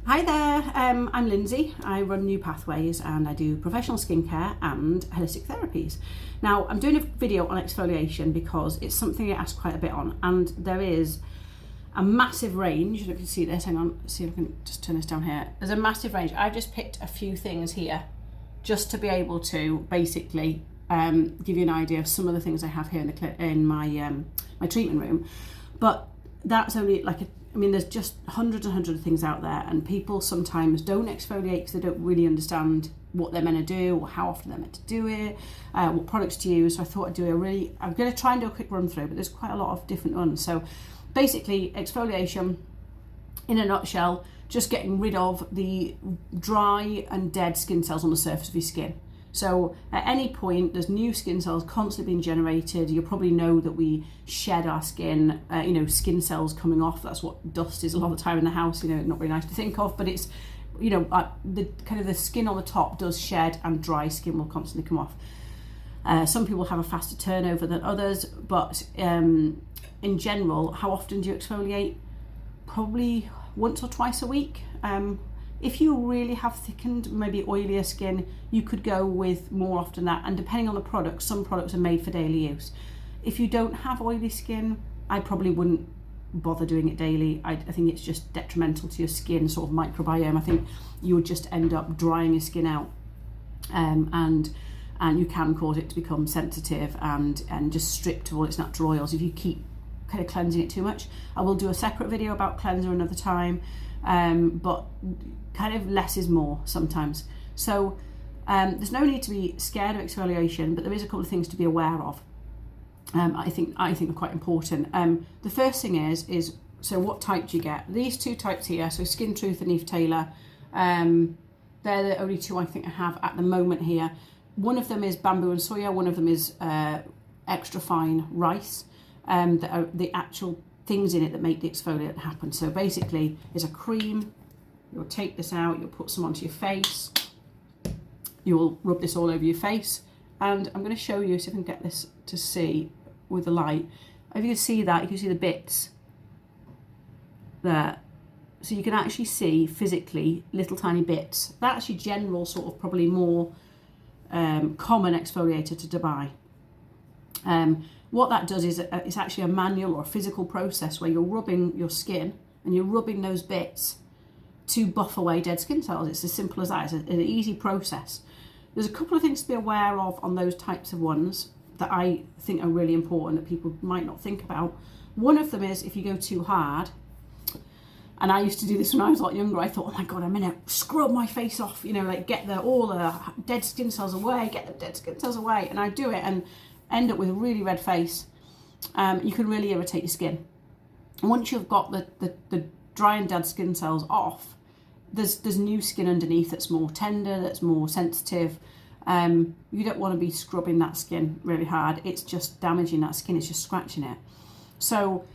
Hi there, I'm Lindsay. I run New Pathways and I do professional skincare and holistic therapies. Now, I'm doing a video on exfoliation because it's something I ask quite a bit on, and there is a massive range. If you can see this, hang on, see if I can just turn this down here. There's a massive range. I've just picked a few things here just to be able to basically give you an idea of some of the things I have here in my my treatment room. But that's only there's just hundreds and hundreds of things out there, and people sometimes don't exfoliate because they don't really understand what they're meant to do or how often they're meant to do it, what products to use. So I thought I'm going to try and do a quick run through, but there's quite a lot of different ones. So basically, exfoliation, in a nutshell, just getting rid of the dry and dead skin cells on the surface of your skin. So at any point, there's new skin cells constantly being generated. You'll probably know that we shed our skin, skin cells coming off. That's what dust is a lot of the time in the house, not very nice to think of, but it's, the kind of the skin on the top does shed and dry skin will constantly come off. Some people have a faster turnover than others, but in general, how often do you exfoliate? Probably once or twice a week. If you really have thickened, maybe oilier skin, you could go with more often than that. And depending on the product, some products are made for daily use. If you don't have oily skin, I probably wouldn't bother doing it daily. I think it's just detrimental to your skin sort of microbiome. I think you would just end up drying your skin out, and you can cause it to become sensitive and just stripped of all its natural oils if you keep kind of cleansing it too much. I will do a separate video about cleanser another time, but kind of less is more sometimes. So there's no need to be scared of exfoliation, but there is a couple of things to be aware of. I think are quite important. The first thing is so what type do you get? These two types here, so Skin Truth and Eve Taylor, they're the only two I think I have at the moment here. One of them is bamboo and soya, one of them is extra fine rice. That are the actual things in it that make the exfoliant happen. So basically, it's a cream. You'll take this out, you'll put some onto your face. You'll rub this all over your face. And I'm going to show you, see if I can get this to see with the light. If you can see that, you can see the bits there. So you can actually see physically little tiny bits. That's your general sort of probably more common exfoliator to buy. What that does is it's actually a manual or a physical process where you're rubbing your skin and you're rubbing those bits to buff away dead skin cells. It's as simple as that. It's an easy process. There's a couple of things to be aware of on those types of ones that I think are really important that people might not think about. One of them is if you go too hard, and I used to do this when I was a lot younger. I thought, oh my God, I'm gonna scrub my face off, get all the dead skin cells away, get the dead skin cells away. And I do it and end up with a really red face. You can really irritate your skin. Once you've got the dry and dead skin cells off, there's new skin underneath that's more tender, that's more sensitive. You don't want to be scrubbing that skin really hard. It's just damaging that skin, it's just scratching it. So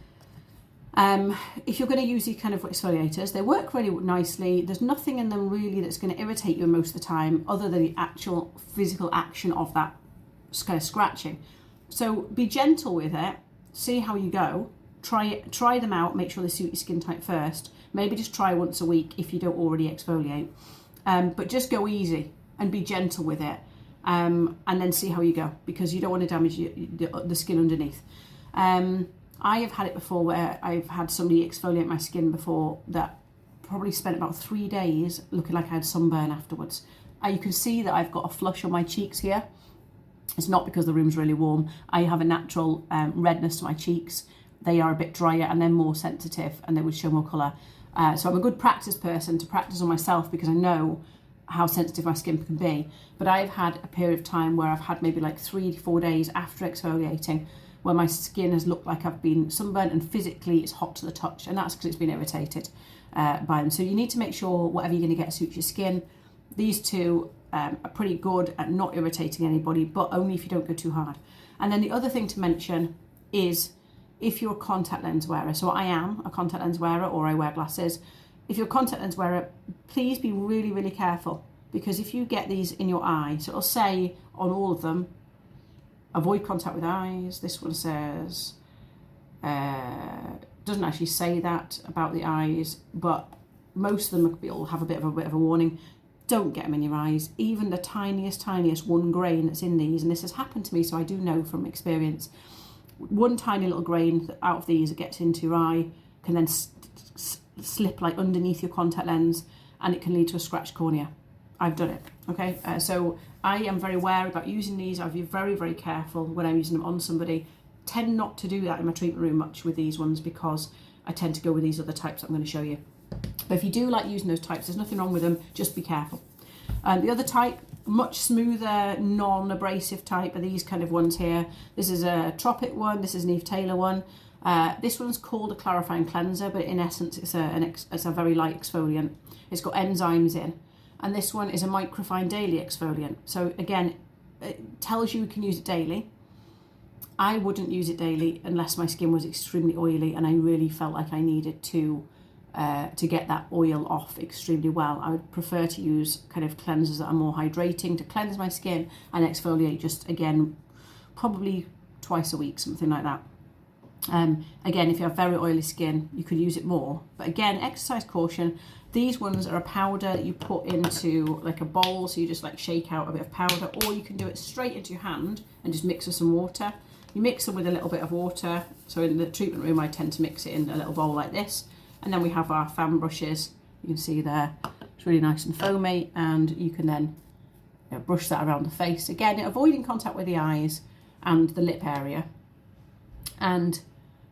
if you're going to use these kind of exfoliators, they work really nicely. There's nothing in them really that's going to irritate you most of the time other than the actual physical action of that kind of scratching. So be gentle with it, see how you go, try them out, make sure they suit your skin type first. Maybe just try once a week if you don't already exfoliate, but just go easy and be gentle with it, and then see how you go, because you don't want to damage the skin underneath. I have had it before where I've had somebody exfoliate my skin before that probably spent about 3 days looking like I had sunburn afterwards. You can see that I've got a flush on my cheeks here. It's not because the room's really warm. I have a natural redness to my cheeks. They are a bit drier and they're more sensitive and they would show more colour. So I'm a good practice person to practice on myself because I know how sensitive my skin can be. But I've had a period of time where I've had maybe like 3 to 4 days after exfoliating where my skin has looked like I've been sunburnt and physically it's hot to the touch, and that's because it's been irritated by them. So you need to make sure whatever you're going to get suits your skin. These two are pretty good at not irritating anybody, but only if you don't go too hard. And then the other thing to mention is if you're a contact lens wearer. So I am a contact lens wearer, or I wear glasses. If you're a contact lens wearer, please be really, really careful, because if you get these in your eye, so it'll say on all of them, avoid contact with eyes. This one says, doesn't actually say that about the eyes, but most of them will have a bit of a warning. Don't get them in your eyes. Even the tiniest one grain that's in these, and this has happened to me, so I do know from experience, one tiny little grain out of these that gets into your eye can then slip like underneath your contact lens, and it can lead to a scratched cornea. I've done it. Okay, so I am very wary about using these. I'll be very, very careful when I'm using them on somebody. Tend not to do that in my treatment room much with these ones, because I tend to go with these other types that I'm going to show you. But if you do like using those types, there's nothing wrong with them, just be careful. The other type, much smoother, non-abrasive type, are these kind of ones here. This is a Tropic one, this is an Eve Taylor one. This one's called a clarifying cleanser, but in essence it's a very light exfoliant. It's got enzymes in. And this one is a microfine daily exfoliant. So again, it tells you can use it daily. I wouldn't use it daily unless my skin was extremely oily and I really felt like I needed to get that oil off extremely well. I would prefer to use kind of cleansers that are more hydrating to cleanse my skin and exfoliate just, again, probably twice a week, something like that. Again, if you have very oily skin, you could use it more. But again, exercise caution. These ones are a powder that you put into like a bowl, so you just like shake out a bit of powder, or you can do it straight into your hand and just mix with some water. You mix them with a little bit of water. So in the treatment room, I tend to mix it in a little bowl like this. And then we have our fan brushes. You can see there, it's really nice and foamy, and you can then brush that around the face. Again, avoiding contact with the eyes and the lip area. And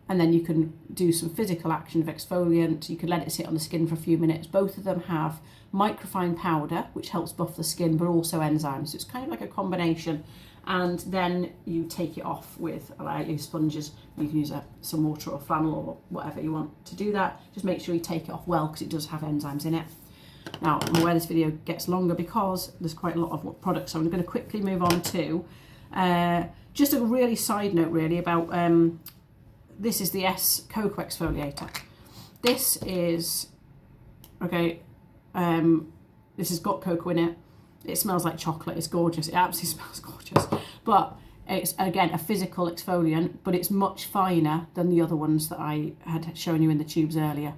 then you can do some physical action of exfoliant. You can let it sit on the skin for a few minutes. Both of them have microfine powder, which helps buff the skin, but also enzymes. So it's kind of like a combination. And then you take it off with, I use sponges. You can use some water or flannel or whatever you want to do that. Just make sure you take it off well, because it does have enzymes in it. Now, I'm aware this video gets longer because there's quite a lot of products. So I'm going to quickly move on to just a really side note really about, this is the S Cocoa Exfoliator. This is, okay, this has got cocoa in it. It smells like chocolate, it's gorgeous, it absolutely smells gorgeous. But it's, again, a physical exfoliant, but it's much finer than the other ones that I had shown you in the tubes earlier.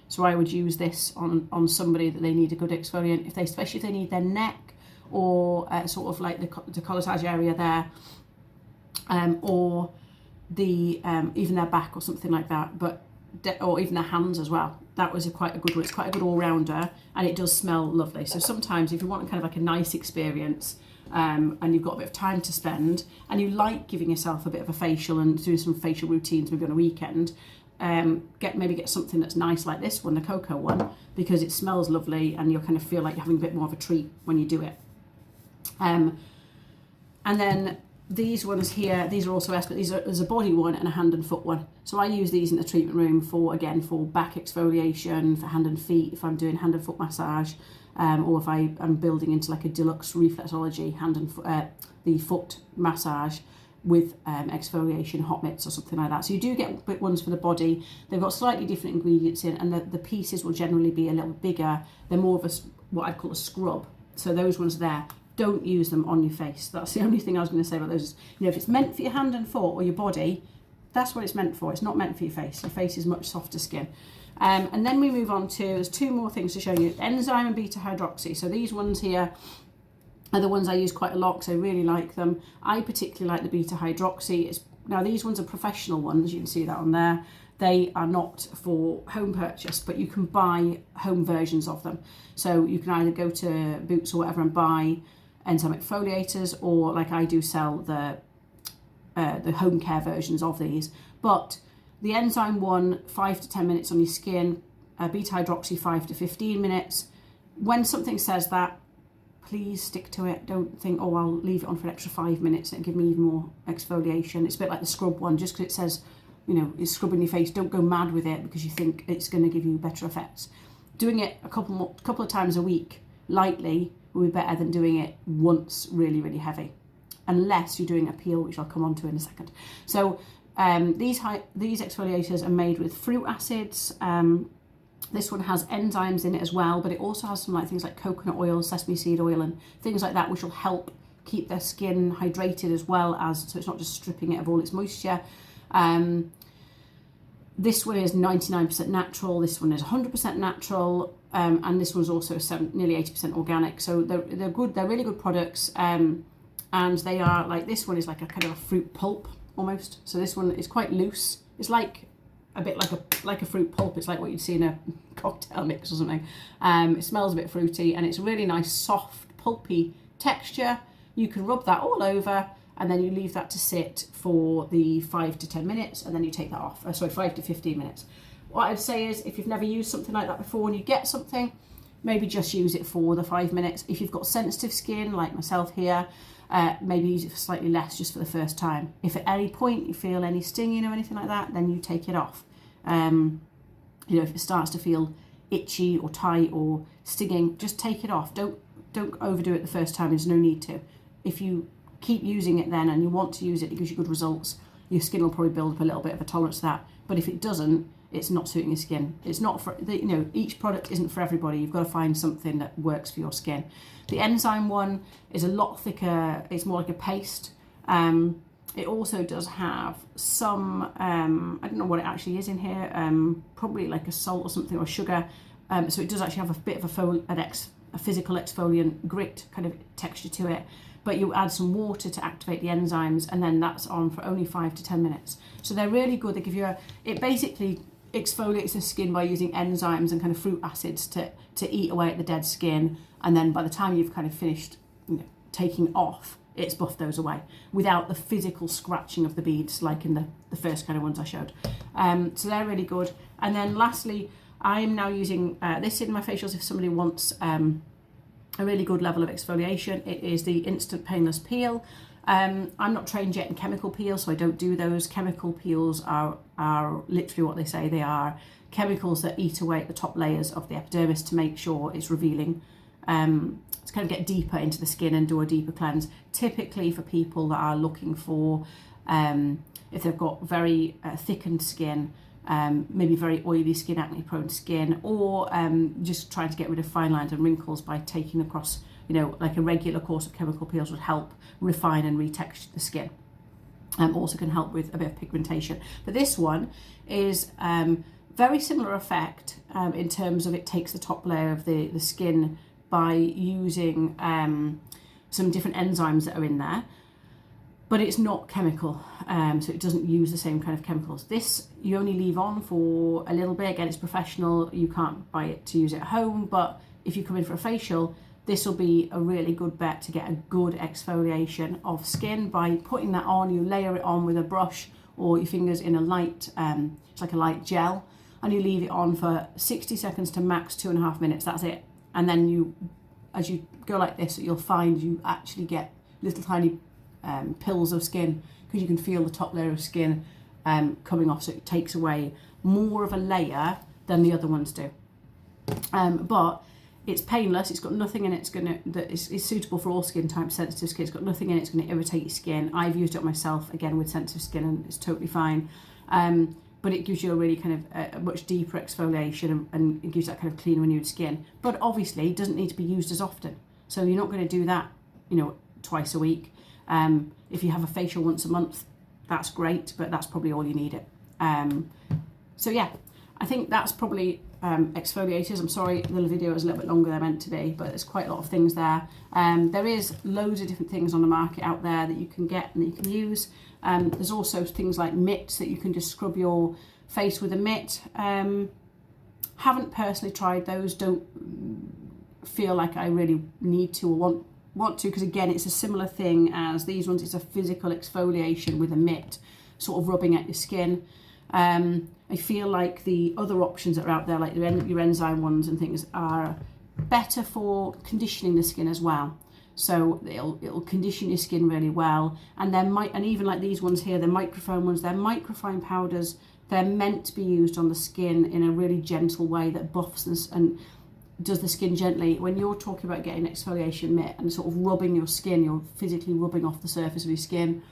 So I would use this on somebody that they need a good exfoliant, especially if they need their neck or sort of like the décolletage area there, or the even their back or something like that, or even their hands as well. That was quite a good one. It's quite a good all-rounder, and it does smell lovely. So sometimes if you want kind of like a nice experience, and you've got a bit of time to spend, and you like giving yourself a bit of a facial and doing some facial routines maybe on a weekend, maybe get something that's nice like this one, the cocoa one, because it smells lovely and you'll kind of feel like you're having a bit more of a treat when you do it. And then these ones here, these are also S, but there's a body one and a hand and foot one. So I use these in the treatment room for back exfoliation, for hand and feet, if I'm doing hand and foot massage, or if I am building into like a deluxe reflexology hand and the foot massage with exfoliation, hot mitts or something like that. So you do get ones for the body. They've got slightly different ingredients in, and the pieces will generally be a little bigger. They're more of what I'd call a scrub. So those ones there, don't use them on your face. That's the only thing I was going to say about those. If it's meant for your hand and foot or your body, that's what it's meant for. It's not meant for your face. Your face is much softer skin. And then we move on to, there's two more things to show you. Enzyme and beta hydroxy. So these ones here are the ones I use quite a lot because I really like them. I particularly like the beta hydroxy. Now these ones are professional ones. You can see that on there. They are not for home purchase, but you can buy home versions of them. So you can either go to Boots or whatever and buy enzyme exfoliators, or like I do sell the home care versions of these. But the enzyme one, 5 to 10 minutes on your skin, beta hydroxy 5 to 15 minutes. When something says that, please stick to it. Don't think, oh, I'll leave it on for an extra 5 minutes and give me even more exfoliation. It's a bit like the scrub one, just because it says, it's scrubbing your face. Don't go mad with it because you think it's going to give you better effects. Doing it a couple of times a week lightly will be better than doing it once really, really heavy, unless you're doing a peel, which I'll come on to in a second. So these exfoliators are made with fruit acids. This one has enzymes in it as well, but it also has some things like coconut oil, sesame seed oil, and things like that, which will help keep their skin hydrated as well as, so it's not just stripping it of all its moisture. This one is 99% natural. This one is 100% natural. and this one's also nearly 80% organic. So they're good. They're really good products, and they are like, this one is like a kind of a fruit pulp almost. So this one is quite loose. It's like a bit like a fruit pulp. It's like what you'd see in a cocktail mix or something. It smells a bit fruity, and it's really nice, soft, pulpy texture. You can rub that all over, and then you leave that to sit for the 5 to 10 minutes, and then you take that off. Sorry, 5 to 15 minutes. What I'd say is, if you've never used something like that before and you get something, maybe just use it for the 5 minutes. If you've got sensitive skin, like myself here, maybe use it for slightly less, just for the first time. If at any point you feel any stinging or anything like that, then you take it off. You know, if it starts to feel itchy or tight or stinging, just take it off. Don't overdo it the first time. There's no need to. If you keep using it then and you want to use it, it gives you good results, your skin will probably build up a little bit of a tolerance to that. But if it doesn't, it's not suiting your skin. It's not for, you know, each product isn't for everybody. You've got to find something that works for your skin. The enzyme one is a lot thicker. It's more like a paste. It also does have some, I don't know what it actually is in here, probably like a salt or something, or sugar. So it does actually have a bit of a physical exfoliant grit kind of texture to it. But you add some water to activate the enzymes, and then that's on for only 5 to 10 minutes. So they're really good. They give you it basically exfoliates the skin by using enzymes and kind of fruit acids to eat away at the dead skin. And then by the time you've kind of finished, you know, taking off, it's buffed those away without the physical scratching of the beads like in the first kind of ones I showed. So they're really good. And then lastly, I'm now using this in my facials if somebody wants a really good level of exfoliation. It is the Instant Painless Peel. I'm not trained yet in chemical peels, so I don't do those. Chemical peels are literally what they say. They are chemicals that eat away at the top layers of the epidermis to make sure it's revealing, to kind of get deeper into the skin and do a deeper cleanse. Typically for people that are looking for, if they've got very thickened skin, maybe very oily skin, acne prone skin, or just trying to get rid of fine lines and wrinkles by taking across, you know, like a regular course of chemical peels would help refine and retexture the skin. Also can help with a bit of pigmentation. But this one is very similar effect in terms of it takes the top layer of the skin by using some different enzymes that are in there. But it's not chemical, so it doesn't use the same kind of chemicals. This you only leave on for a little bit. Again, it's professional. You can't buy it to use at home, but if you come in for a facial, this will be a really good bet to get a good exfoliation of skin by putting that on. You layer it on with a brush or your fingers in a light, it's like a light gel, and you leave it on for 60 seconds to max 2.5 minutes. That's it. And then you, as you go like this, you'll find you actually get little tiny pills of skin, because you can feel the top layer of skin coming off, so it takes away more of a layer than the other ones do. But it's painless. It's got nothing in it that is suitable for all skin types. Sensitive skin, it's got nothing in it. It's going to irritate your skin. I've used it on myself, again with sensitive skin, and it's totally fine. But it gives you a really kind of a much deeper exfoliation, and it gives that kind of clean, renewed skin. But obviously it doesn't need to be used as often. So you're not going to do that, you know, twice a week. If you have a facial once a month, that's great, but that's probably all you need it. So yeah, I think that's probably exfoliators. I'm sorry the video is a little bit longer than I meant to be, but there's quite a lot of things there. There is loads of different things on the market out there that you can get and that you can use. There's also things like mitts that you can just scrub your face with a mitt. Haven't personally tried those, don't feel like I really need to or want to, because again it's a similar thing as these ones. It's a physical exfoliation with a mitt, sort of rubbing at your skin. I feel like the other options that are out there, like your enzyme ones and things, are better for conditioning the skin as well. So it'll condition your skin really well. And and even like these ones here, the microfine ones, they're microfine powders. They're meant to be used on the skin in a really gentle way that buffs and does the skin gently. When you're talking about getting an exfoliation mitt and sort of rubbing your skin, you're physically rubbing off the surface of your skin.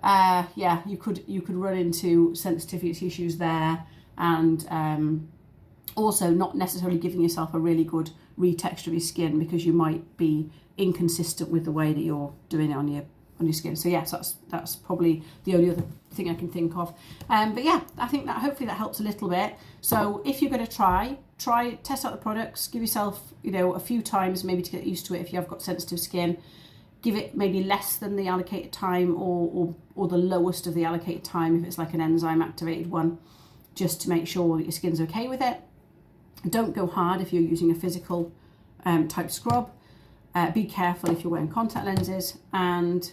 Yeah, you could run into sensitivity issues there, and also not necessarily giving yourself a really good retexture of your skin, because you might be inconsistent with the way that you're doing it on your skin. So yes, that's probably the only other thing I can think of. But yeah, I think that hopefully that helps a little bit. So if you're going to try test out the products, give yourself, you know, a few times maybe to get used to it if you have got sensitive skin. Give it maybe less than the allocated time or the lowest of the allocated time if it's like an enzyme activated one, just to make sure that your skin's okay with it. Don't go hard if you're using a physical type scrub. Be careful if you're wearing contact lenses, and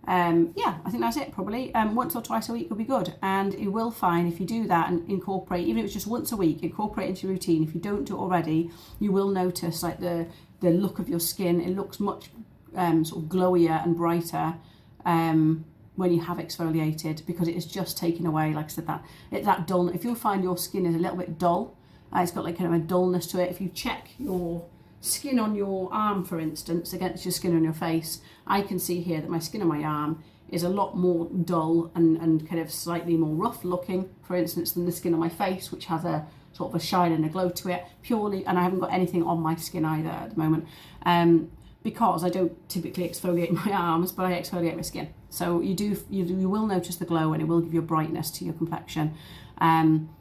yeah, I think that's it probably. Once or twice a week will be good, and you will find if you do that and incorporate, even if it's just once a week, incorporate into your routine. If you don't do it already, you will notice like the look of your skin. It looks much sort of glowier and brighter when you have exfoliated, because it is just taking away, like I said, that dull. If you find your skin is a little bit dull, it's got like kind of a dullness to it. If you check your skin on your arm, for instance, against your skin on your face, I can see here that my skin on my arm is a lot more dull and kind of slightly more rough looking, for instance, than the skin on my face, which has a sort of a shine and a glow to it, purely, and I haven't got anything on my skin either at the moment. Because I don't typically exfoliate my arms, but I exfoliate my skin. So you will notice the glow, and it will give you a brightness to your complexion.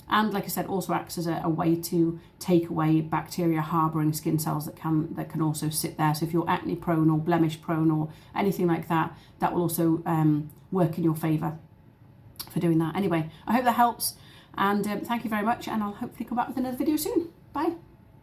And like I said, also acts as a way to take away bacteria harbouring skin cells that can also sit there. So if you're acne prone or blemish prone or anything like that, that will also work in your favour for doing that. Anyway, I hope that helps, and thank you very much, and I'll hopefully come back with another video soon. Bye.